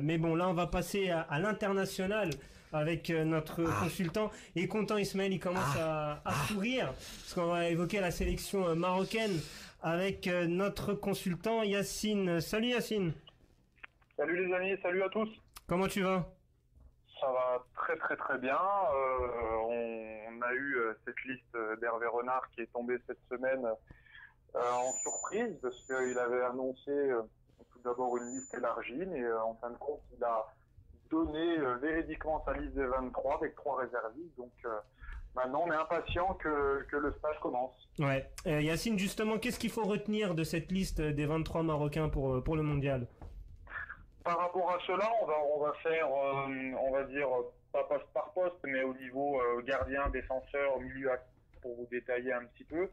Mais bon, là, on va passer à l'international avec notre consultant. Et content, Ismaël, il commence à sourire parce qu'on va évoquer la sélection marocaine avec notre consultant Yacine. Salut Yacine. Salut les amis, salut à tous. Comment tu vas? Ça va très très très bien. On a eu cette liste d'Hervé Renard qui est tombée cette semaine en surprise parce qu'il avait annoncé tout d'abord une liste élargie, mais en fin de compte il a donné véridiquement sa liste des 23 avec 3 réservistes. Donc maintenant on est impatient que le stage commence. Ouais. Yacine, justement, qu'est-ce qu'il faut retenir de cette liste des 23 Marocains pour le mondial? Par rapport à cela, on va faire, on va dire, pas poste par poste, mais au niveau gardien, défenseur, milieu, pour vous détailler un petit peu.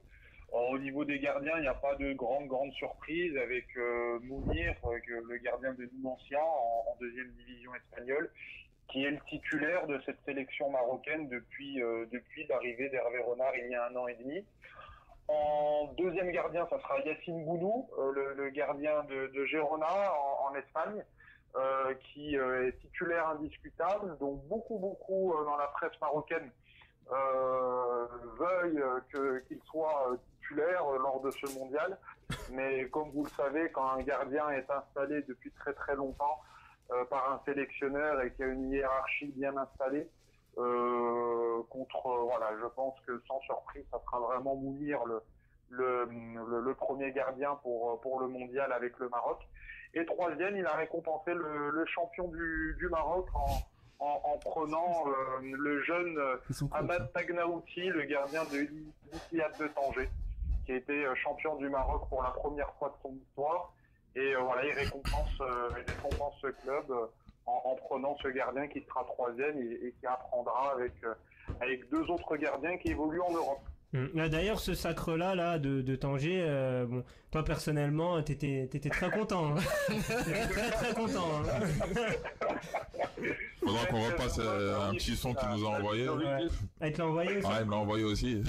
Au niveau des gardiens, il n'y a pas de grande surprise avec Mounir, le gardien de Numancia en deuxième division espagnole, qui est le titulaire de cette sélection marocaine depuis l'arrivée d'Hervé Renard il y a 1 an et demi. En deuxième gardien, ça sera Yacine Bounou, le gardien de Girona en Espagne. Qui est titulaire indiscutable, donc beaucoup dans la presse marocaine veuillent qu'il soit titulaire lors de ce mondial. Mais comme vous le savez, quand un gardien est installé depuis très longtemps par un sélectionneur et qu'il y a une hiérarchie bien installée, je pense que sans surprise, ça sera vraiment Mounir le premier gardien pour le mondial avec le Maroc. Et troisième, il a récompensé le champion du Maroc en prenant le jeune Ahmad Tagnaouti, le gardien de l'Ittihad de Tanger, qui a été champion du Maroc pour la première fois de son histoire. Et il récompense ce club en prenant ce gardien qui sera troisième et qui apprendra avec 2 autres gardiens qui évoluent en Europe. D'ailleurs, ce sacre-là, de Tanger, bon, toi personnellement, t'étais très content. Hein. très content. Hein. Faudra qu'on repasse un petit son qu'il nous a envoyé. Ouais. Ah, il te l'a envoyé aussi? Ouais, il me l'a envoyé aussi.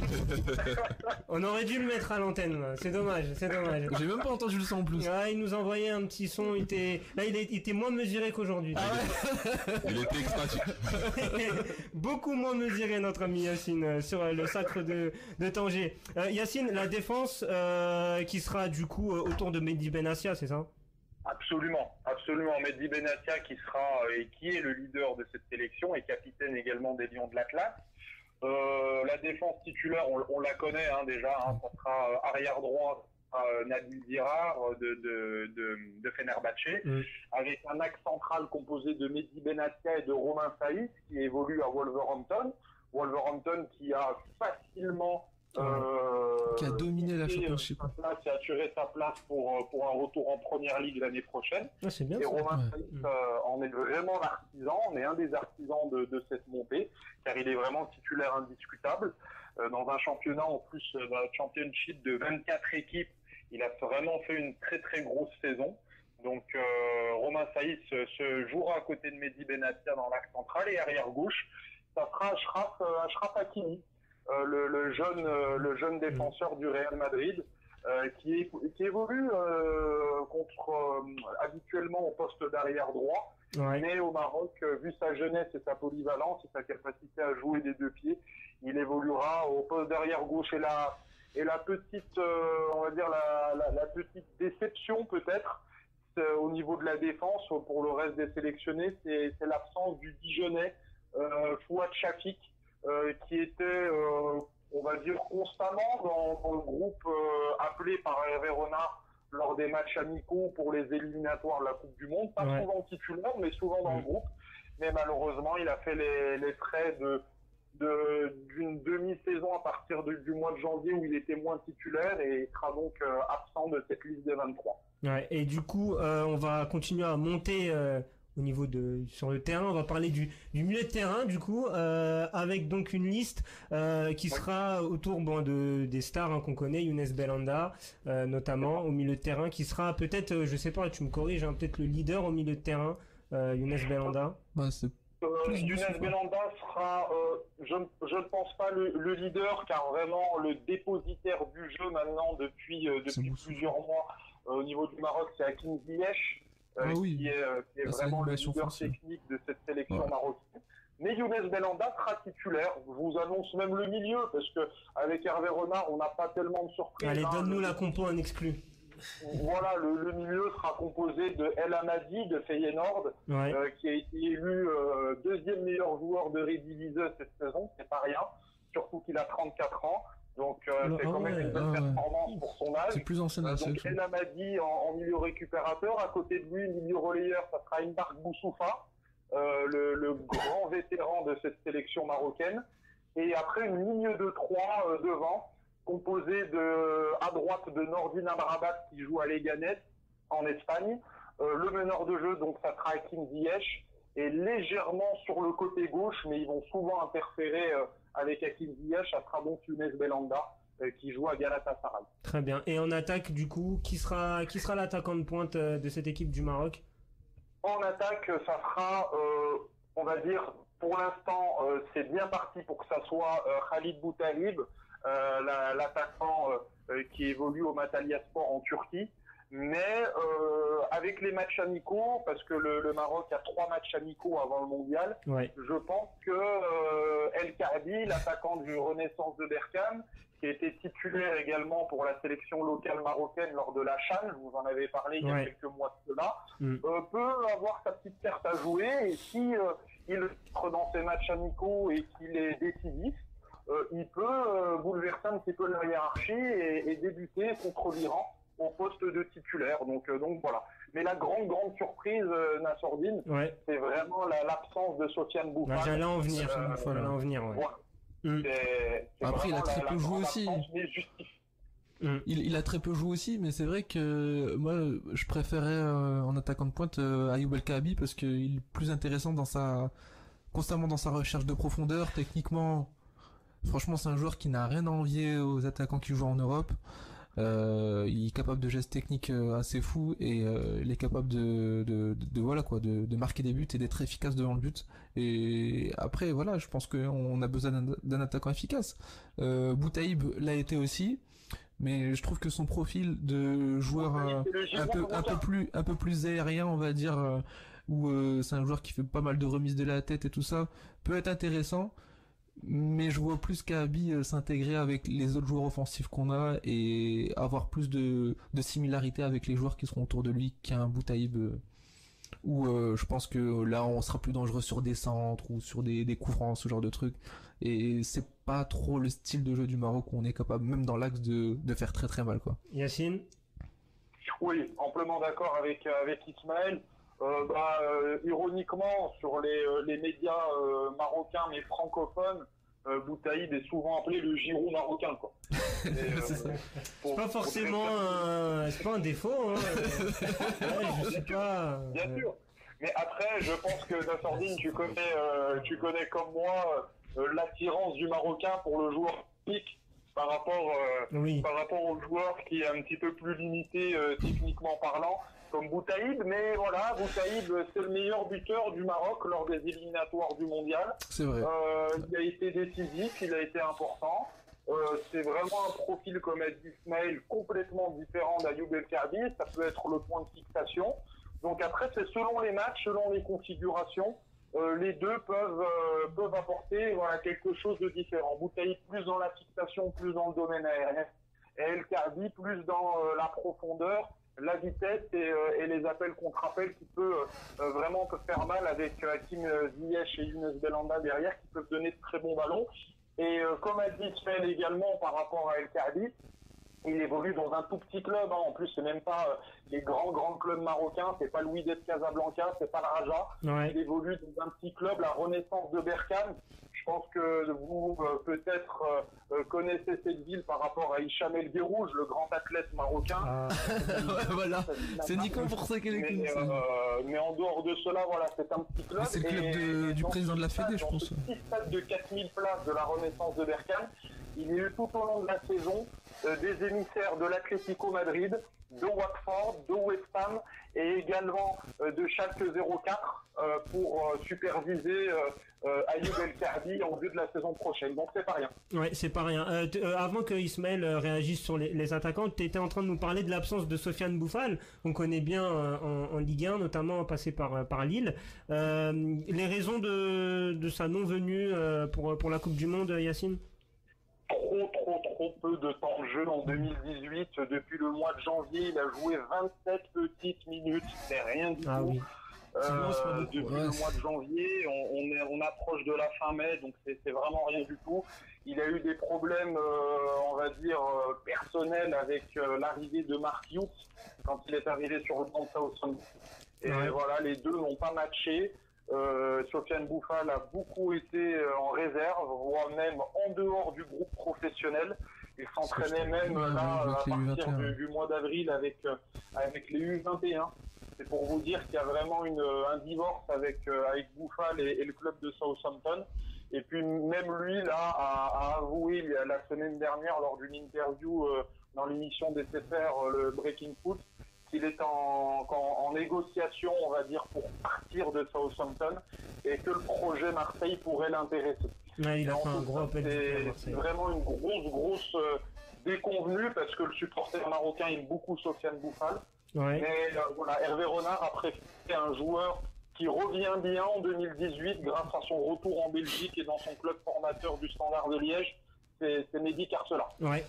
On aurait dû le mettre à l'antenne. C'est dommage. J'ai même pas entendu le son en plus. Ouais, il nous a envoyé un petit son. Il était moins mesuré qu'aujourd'hui. Ah ouais. Il était extatique. Beaucoup moins mesuré, notre ami Yacine, sur le sacre de Tanger. Yacine, la défense qui sera du coup autour de Mehdi Benassia, c'est ça? Absolument. Mehdi Benassia qui sera et qui est le leader de cette sélection et capitaine également des Lions de l'Atlas. La défense titulaire, on la connaît déjà. Ça sera arrière droit Nabil Dirar de Fenerbahçe, avec un axe central composé de Mehdi Benassia et de Romain Saïs qui évolue à Wolverhampton. Wolverhampton qui a facilement qui a dominé la Championship, qui a assuré sa place pour un retour en première ligue l'année prochaine. Ah, c'est bien. Et Romain Saïs en est vraiment l'artisan, on est un des artisans de cette montée, car il est vraiment titulaire indiscutable dans un championnat en plus dans la Championship de 24 équipes. Il a vraiment fait une très grosse saison. Donc Romain Saïs se jouera à côté de Mehdi Benassia dans l'axe central et arrière gauche, ça sera Achraf Hakimi. Le jeune défenseur du Real Madrid qui évolue habituellement au poste d'arrière droit, mais au Maroc, vu sa jeunesse et sa polyvalence et sa capacité à jouer des 2 pieds, il évoluera au poste d'arrière gauche. Et la petite on va dire la petite déception peut-être au niveau de la défense pour le reste des sélectionnés, c'est l'absence du Dijonnais Fouad Chafik, qui était, on va dire, constamment dans le groupe appelé par Hervé Renard lors des matchs amicaux pour les éliminatoires de la Coupe du Monde. Pas souvent titulaire, mais souvent dans le groupe. Mais malheureusement, il a fait les frais d'une demi-saison à partir du mois de janvier où il était moins titulaire et il sera donc absent de cette liste des 23. Ouais, et du coup, on va continuer à monter au niveau sur le terrain. On va parler du milieu de terrain du coup, avec donc une liste qui sera autour des stars qu'on connaît, Younes Belhanda notamment au milieu de terrain, qui sera peut-être, je sais pas, tu me corriges, peut-être le leader au milieu de terrain, Younes Belhanda. Younes Belhanda sera, je ne pense pas le leader, car vraiment le dépositaire du jeu maintenant depuis plusieurs mois au niveau du Maroc, c'est Hakim Ziyech, qui est vraiment le leader technique de cette sélection marocaine. Mais Younes Belhanda sera titulaire. Je vous annonce même le milieu, parce que avec Hervé Renard, on n'a pas tellement de surprises. Allez, donne-nous la compo en exclu. Voilà, le milieu sera composé de El Amadi de Feyenoord, qui a été élu deuxième meilleur joueur de Eredivisie cette saison, c'est pas rien, surtout qu'il a 34 ans. Donc c'est quand même une bonne performance pour son âge. C'est plus ancien. Donc El Amadi en milieu récupérateur, à côté de lui, milieu relayeur, ça sera Imbark Boussoufa, le grand vétéran de cette sélection marocaine. Et après une ligne de 3 devant, composée à droite de Nordin Amrabat qui joue à Leganés en Espagne. Le meneur de jeu, donc ça sera Hakim Ziyech, et légèrement sur le côté gauche, mais ils vont souvent interférer avec Hakim Ziyech, ça sera donc Younes Belhanda qui joue à Galatasaray. Très bien. Et en attaque, du coup, qui sera l'attaquant de pointe de cette équipe du Maroc? En attaque, ça sera, on va dire, pour l'instant, c'est bien parti pour que ça soit Khalid Boutaïb, l'attaquant qui évolue au Matalyaspor en Turquie. Mais avec les matchs amicaux, parce que le Maroc a 3 matchs amicaux avant le mondial, je pense que El Kaabi, l'attaquant du Renaissance de Berkane, qui a été titulaire également pour la sélection locale marocaine lors de la CHAN, je vous en avais parlé il y a quelques mois de cela, peut avoir sa petite carte à jouer, et si il entre dans ces matchs amicaux et qu'il est décisif, il peut bouleverser un petit peu la hiérarchie et débuter contre l'Iran au poste de titulaire. Donc voilà. Mais la grande surprise, Nassourdine, c'est vraiment l'absence de Sofiane Bouffal. J'allais en venir. Après, il a très peu joué aussi. Il a très peu joué aussi, mais c'est vrai que moi, je préférais en attaquant de pointe Ayoub El Kaabi, parce qu'il est plus intéressant constamment dans sa recherche de profondeur. Techniquement, franchement, c'est un joueur qui n'a rien à envier aux attaquants qui jouent en Europe. Il est capable de gestes techniques assez fous, et il est capable de marquer des buts et d'être efficace devant le but. Et après, voilà, je pense qu'on a besoin d'un attaquant efficace. Boutaïb l'a été aussi, mais je trouve que son profil de joueur un peu plus aérien, on va dire, où c'est un joueur qui fait pas mal de remises de la tête et tout ça, peut être intéressant. Mais je vois plus Kaabi s'intégrer avec les autres joueurs offensifs qu'on a et avoir plus de similarité avec les joueurs qui seront autour de lui qu'un Boutaïb, où je pense que là on sera plus dangereux sur des centres ou sur des coups francs, ce genre de trucs. Et c'est pas trop le style de jeu du Maroc où on est capable, même dans l'axe, de faire très très mal, quoi. Yacine? Oui, amplement d'accord avec Ismaël. Ironiquement, sur les médias marocains mais francophones, Boutaïb est souvent appelé le Giroud marocain, quoi. C'est pas forcément c'est pas un défaut, hein. Je sais pas. Bien sûr. Mais après, je pense que Nassourdine, tu connais comme moi l'attirance du Marocain pour le joueur pique par rapport au joueur qui est un petit peu plus limité techniquement parlant, comme Boutaïb. Mais voilà, Boutaïb, c'est le meilleur buteur du Maroc lors des éliminatoires du mondial. C'est vrai. Il a été décisif, il a été important. C'est vraiment un profil, comme a dit Ismaël, complètement différent d'Ayoub El Kaabi. Ça peut être le point de fixation. Donc après, c'est selon les matchs, selon les configurations, les deux peuvent apporter quelque chose de différent. Boutaïb plus dans la fixation, plus dans le domaine aérien, et El Kaabi plus dans la profondeur, la vitesse et les appels contre appels qui peut vraiment faire mal avec Hakim Ziyech et Younes Belhanda derrière, qui peuvent donner de très bons ballons. Et comme a dit Ismaël également par rapport à El Kaabi, il évolue dans un tout petit club, hein. En plus c'est même pas les grands clubs marocains, c'est pas Wydad Casablanca, c'est pas le Raja. Il évolue dans un petit club, la Renaissance de Berkane. Je pense que vous peut-être connaissez cette ville par rapport à Hicham El Guerrouj, le grand athlète marocain. Voilà, c'est uniquement pour ça qu'elle est connue. Mais en dehors de cela, voilà, c'est un petit club. C'est le club du président de la Fédé, je pense. Ce petit stade de 4000 places de la Renaissance de Berkane, il y a eu tout au long de la saison des émissaires de l'Atlético Madrid, de Watford, de West Ham et également de Schalke 04 pour superviser Ayoub El Kaabi en vue de la saison prochaine. Donc c'est pas rien. Ouais, c'est pas rien. Avant que Ismaël réagisse sur les attaquants, tu étais en train de nous parler de l'absence de Sofiane Bouffal, qu'on connaît bien en Ligue 1, notamment passé par Lille. Les raisons de sa non-venue pour la Coupe du Monde, Yacine? Trop peu de temps de jeu en 2018. Depuis le mois de janvier, il a joué 27 petites minutes. C'est rien du tout. Oui. Depuis le mois de janvier, on approche de la fin mai, donc c'est vraiment rien du tout. Il a eu des problèmes, on va dire, personnels avec l'arrivée de Mark Hughes quand il est arrivé sur le banc de Southampton. Et voilà, les deux n'ont pas matché. Sofiane Bouffal a beaucoup été en réserve, voire même en dehors du groupe professionnel. Il s'entraînait même là à partir du mois d'avril avec les U21. C'est pour vous dire qu'il y a vraiment un divorce avec Bouffal et le club de Southampton. Et puis même lui là a avoué la semaine dernière lors d'une interview dans l'émission des SFR, le Breaking Foot, qu'il est en négociation, on va dire, pour partir de Southampton et que le projet Marseille pourrait l'intéresser. Ouais, il a fait un gros appel. C'est vraiment une grosse déconvenue parce que le supporter marocain aime beaucoup Sofiane Bouffal. Ouais. Mais voilà, Hervé Renard a préféré un joueur qui revient bien en 2018 grâce à son retour en Belgique et dans son club formateur du Standard de Liège. C'est Mehdi Carcela. Ouais,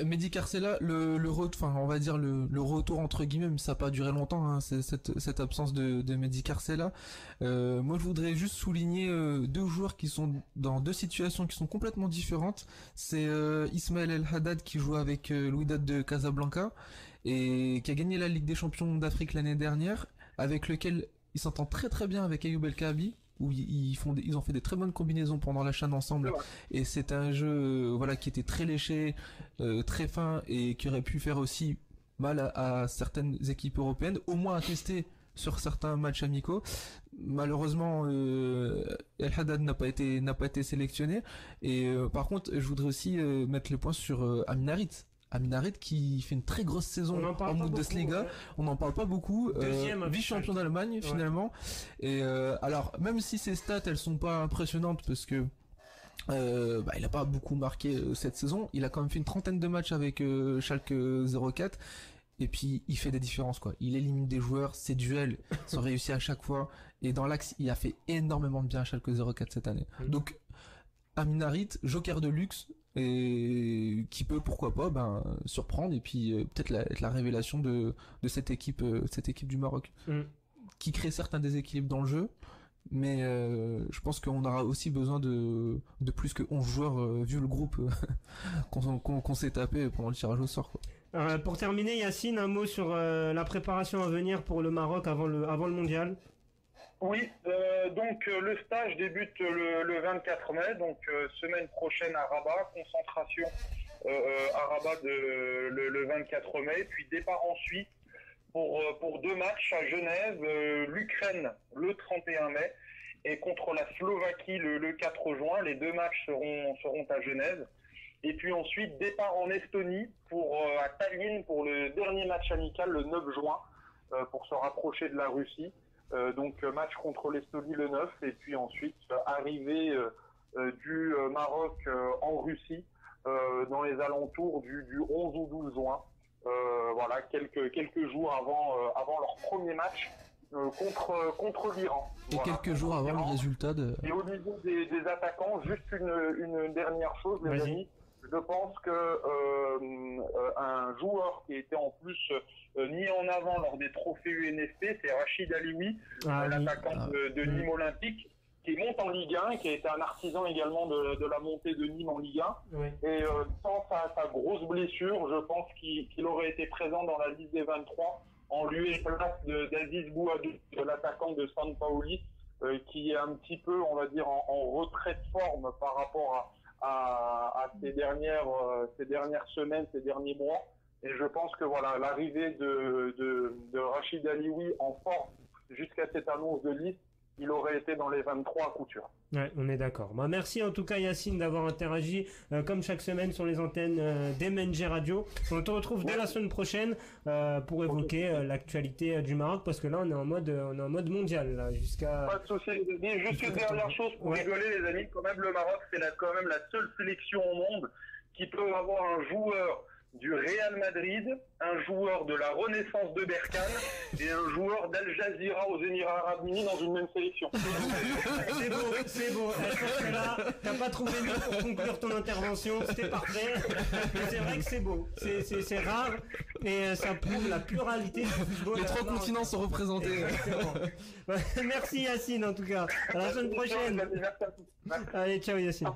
Mehdi Carcela, on va dire le retour entre guillemets, mais ça n'a pas duré longtemps, hein, cette absence de Mehdi Carcela. Moi, je voudrais juste souligner deux joueurs qui sont dans deux situations qui sont complètement différentes. C'est Ismaël El Haddad qui joue avec l'Wydad de Casablanca et qui a gagné la Ligue des Champions d'Afrique l'année dernière, avec lequel il s'entend très très bien avec Ayoub El Kaabi, où ils ont fait des très bonnes combinaisons pendant la CHAN ensemble, et c'est un jeu qui était très léché, très fin, et qui aurait pu faire aussi mal à certaines équipes européennes, au moins à tester sur certains matchs amicaux. Malheureusement, El Haddad n'a pas été sélectionné, et par contre je voudrais aussi mettre le point sur Amin Harit qui fait une très grosse saison en Bundesliga. On n'en parle pas beaucoup. Vice-champion d'Allemagne finalement. Et alors même si ses stats elles sont pas impressionnantes parce que il a pas beaucoup marqué cette saison, il a quand même fait une trentaine de matchs avec Schalke 04. Et puis il fait des différences quoi. Il élimine des joueurs, ses duels sont réussis à chaque fois. Et dans l'axe, il a fait énormément de bien à Schalke 04 cette année. Donc Amin Harit, joker de luxe, et qui peut pourquoi pas surprendre et puis peut-être être la révélation de cette équipe du Maroc, qui crée certains déséquilibres dans le jeu, mais je pense qu'on aura aussi besoin de plus que 11 joueurs vu le groupe qu'on s'est tapé pendant le tirage au sort quoi. Pour terminer, Yacine, un mot sur la préparation à venir pour le Maroc avant le mondial. Oui, donc le stage débute le 24 mai, donc semaine prochaine à Rabat, concentration à Rabat le 24 mai, puis départ en Suisse pour deux matchs à Genève, l'Ukraine le 31 mai et contre la Slovaquie le 4 juin. Les deux matchs seront à Genève. Et puis ensuite départ en Estonie à Tallinn pour le dernier match amical le 9 juin pour se rapprocher de la Russie. Donc match contre l'Estonie le 9 et puis ensuite arrivée du Maroc en Russie dans les alentours du 11 ou 12 juin. Voilà, quelques jours avant leur premier match contre l'Iran. Et quelques jours avant le résultat de... Et au niveau des attaquants, juste une dernière chose, les amis. Je pense que un joueur qui était en plus mis en avant lors des trophées UNFP, c'est Rachid Alioui, l'attaquant de Nîmes Olympique, qui monte en Ligue 1, qui a été un artisan également de la montée de Nîmes en Ligue 1. Oui. Et sans sa grosse blessure, je pense qu'il aurait été présent dans la liste des 23 en lieu et place d'Aziz Bouadou, l'attaquant de San Paoli, qui est un petit peu, on va dire, en retrait de forme par rapport à ces dernières semaines, ces derniers mois. Et je pense que voilà, l'arrivée de Rachid Alioui en forme jusqu'à cette annonce de liste il aurait été dans les 23 à coup sûr. Ouais, on est d'accord. Bah, merci en tout cas Yacine d'avoir interagi comme chaque semaine sur les antennes d'MNG Radio. On te retrouve dès la semaine prochaine pour évoquer l'actualité du Maroc parce que là on est en mode mondial là, jusqu'à. Pas de souci les amis. Juste une dernière chose pour rigoler les amis. Quand même le Maroc c'est quand même la seule sélection au monde qui peut avoir un joueur du Real Madrid, un joueur de la Renaissance de Berkane et un joueur d'Al Jazeera aux Émirats Arabes Unis dans une même sélection. C'est beau. Je pense que là, t'as pas trouvé mieux pour conclure ton intervention, c'était parfait. C'est vrai que c'est beau, c'est rare et ça prouve la pluralité du football. Les 3 continents sont représentés. Merci Yacine en tout cas. À la semaine prochaine. Allez, ciao Yacine.